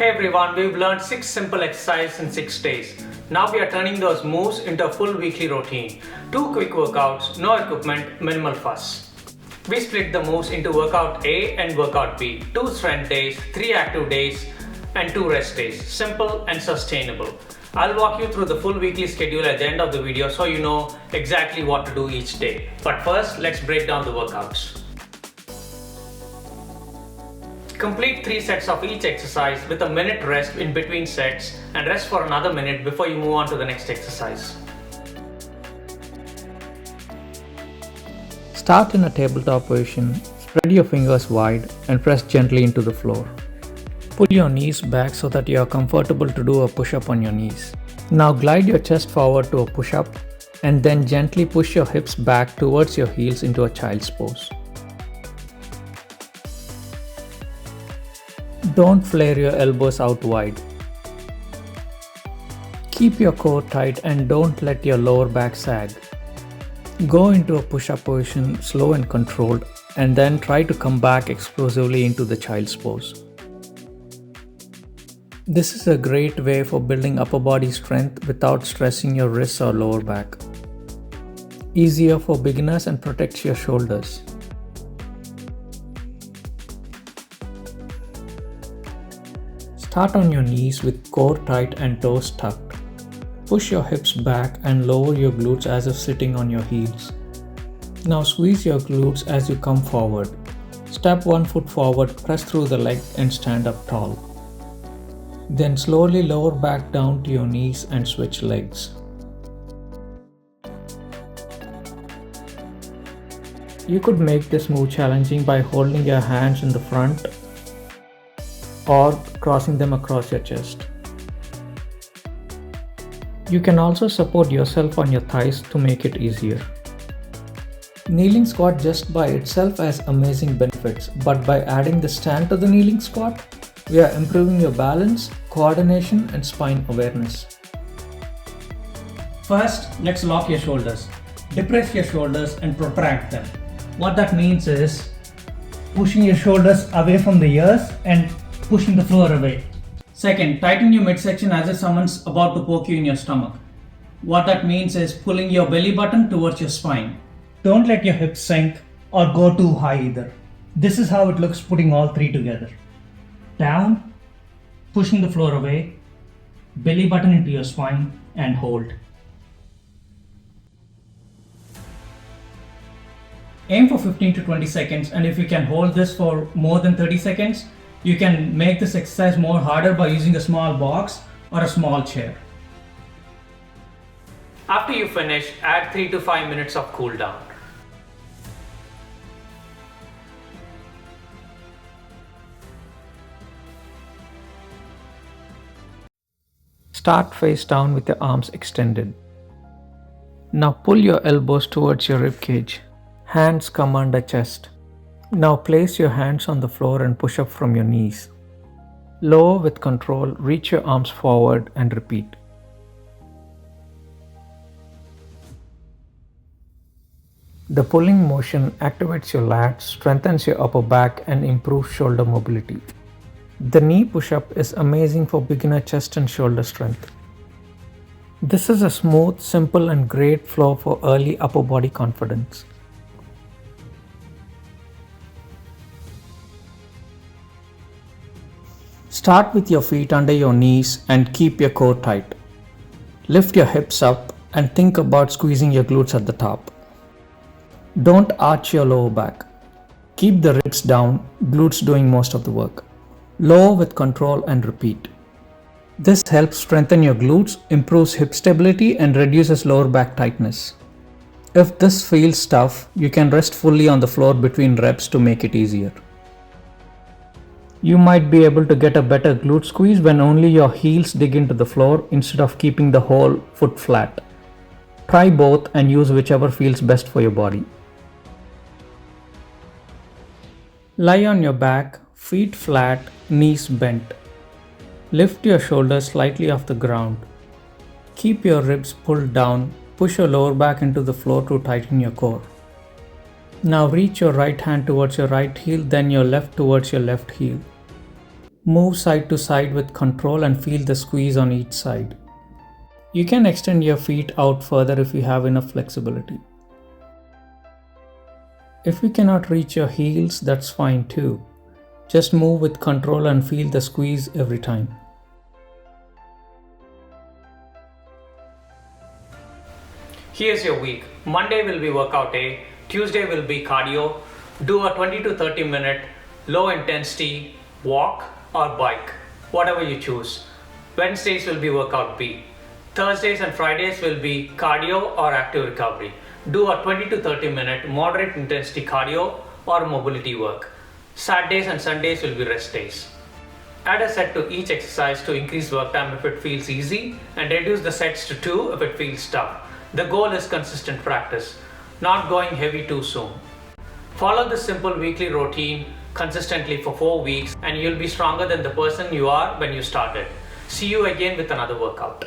Hey everyone, we've learned 6 simple exercises in 6 days. Now we are turning those moves into a full weekly routine. 2 quick workouts, no equipment, minimal fuss. We split the moves into workout A and workout B. 2 strength days, 3 active days, and 2 rest days. Simple and sustainable. I'll walk you through the full weekly schedule at the end of the video so you know exactly what to do each day. But first, let's break down the workouts. Complete 3 sets of each exercise with a minute rest in between sets and rest for another minute before you move on to the next exercise. Start in a tabletop position, spread your fingers wide and press gently into the floor. Pull your knees back so that you are comfortable to do a push-up on your knees. Now glide your chest forward to a push-up and then gently push your hips back towards your heels into a child's pose. Don't flare your elbows out wide. Keep your core tight and don't let your lower back sag. Go into a push-up position slow and controlled and then try to come back explosively into the child's pose. This is a great way for building upper body strength without stressing your wrists or lower back. Easier for beginners and protects your shoulders. Start on your knees with core tight and toes tucked. Push your hips back and lower your glutes as if sitting on your heels. Now squeeze your glutes as you come forward. Step one foot forward, press through the leg and stand up tall. Then slowly lower back down to your knees and switch legs. You could make this move challenging by holding your hands in the front or crossing them across your chest. You can also support yourself on your thighs to make it easier. Kneeling squat just by itself has amazing benefits, but by adding the stand to the kneeling squat, we are improving your balance, coordination, and spine awareness. First, let's lock your shoulders. Depress your shoulders and protract them. What that means is pushing your shoulders away from the ears and pushing the floor away. Second, tighten your midsection as if someone's about to poke you in your stomach. What that means is pulling your belly button towards your spine. Don't let your hips sink or go too high either. This is how it looks putting all three together. Down, pushing the floor away, belly button into your spine, and hold. Aim for 15 to 20 seconds, and if you can hold this for more than 30 seconds, you can make this exercise more harder by using a small box or a small chair. After you finish, add 3 to 5 minutes of cool down. Start face down with your arms extended. Now pull your elbows towards your rib cage. Hands come under chest. Now place your hands on the floor and push up from your knees. Lower with control, reach your arms forward and repeat. The pulling motion activates your lats, strengthens your upper back and improves shoulder mobility. The knee push-up is amazing for beginner chest and shoulder strength. This is a smooth, simple and great flow for early upper body confidence. Start with your feet under your knees and keep your core tight. Lift your hips up and think about squeezing your glutes at the top. Don't arch your lower back. Keep the ribs down, glutes doing most of the work. Lower with control and repeat. This helps strengthen your glutes, improves hip stability and reduces lower back tightness. If this feels tough, you can rest fully on the floor between reps to make it easier. You might be able to get a better glute squeeze when only your heels dig into the floor instead of keeping the whole foot flat. Try both and use whichever feels best for your body. Lie on your back, feet flat, knees bent. Lift your shoulders slightly off the ground. Keep your ribs pulled down, push your lower back into the floor to tighten your core. Now reach your right hand towards your right heel, then your left towards your left heel. Move side to side with control and feel the squeeze on each side. You can extend your feet out further if you have enough flexibility. If you cannot reach your heels, that's fine too. Just move with control and feel the squeeze every time. Here's your week. Monday will be workout day. Tuesday will be cardio. Do a 20 to 30 minute low intensity walk or bike, whatever you choose. Wednesdays will be workout B. Thursdays and Fridays will be cardio or active recovery. Do a 20 to 30 minute moderate intensity cardio or mobility work. Saturdays and Sundays will be rest days. Add a set to each exercise to increase work time if it feels easy and reduce the sets to 2 if it feels tough. The goal is consistent practice, not going heavy too soon. Follow this simple weekly routine consistently for 4 weeks and you'll be stronger than the person you are when you started. See you again with another workout.